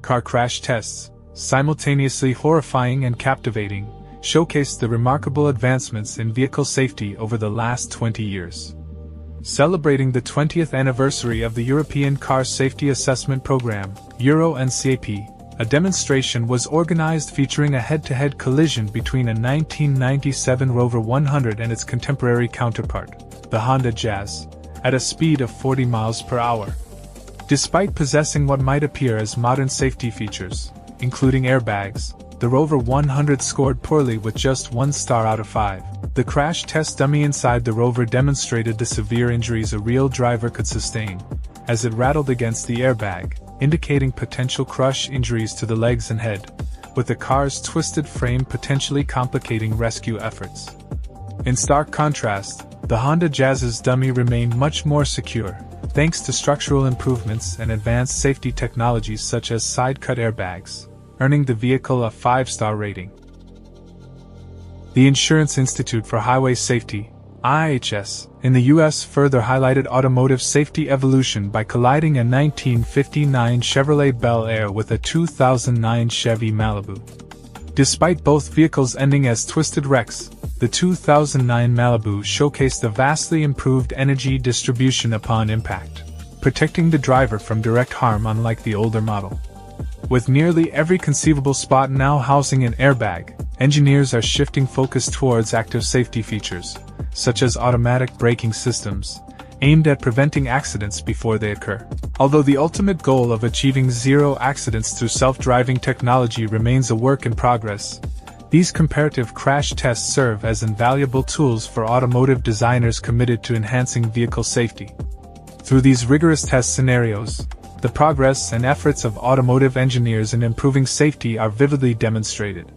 car crash tests, simultaneously horrifying and captivating, showcased the remarkable advancements in vehicle safety over the last 20 years. Celebrating the 20th anniversary of the European Car Safety Assessment Program, Euro NCAP, a demonstration was organized featuring a head-to-head collision between a 1997 Rover 100 and its contemporary counterpart, the Honda Jazz, at a speed of 40 miles per hour. Despite possessing what might appear as modern safety features, including airbags, the Rover 100 scored poorly with just 1 star out of 5. The crash test dummy inside the Rover demonstrated the severe injuries a real driver could sustain, as it rattled against the airbag, indicating potential crush injuries to the legs and head, with the car's twisted frame potentially complicating rescue efforts. In stark contrast, the Honda Jazz's dummy remained much more secure, thanks to structural improvements and advanced safety technologies such as side-cut airbags, earning the vehicle a 5-star rating. The Insurance Institute for Highway Safety, IIHS, in the U.S. further highlighted automotive safety evolution by colliding a 1959 Chevrolet Bel Air with a 2009 Chevy Malibu. Despite both vehicles ending as twisted wrecks, the 2009 Malibu showcased a vastly improved energy distribution upon impact, protecting the driver from direct harm unlike the older model. With nearly every conceivable spot now housing an airbag, engineers are shifting focus towards active safety features, such as automatic braking systems, aimed at preventing accidents before they occur. Although the ultimate goal of achieving zero accidents through self-driving technology remains a work in progress, these comparative crash tests serve as invaluable tools for automotive designers committed to enhancing vehicle safety. Through these rigorous test scenarios, the progress and efforts of automotive engineers in improving safety are vividly demonstrated.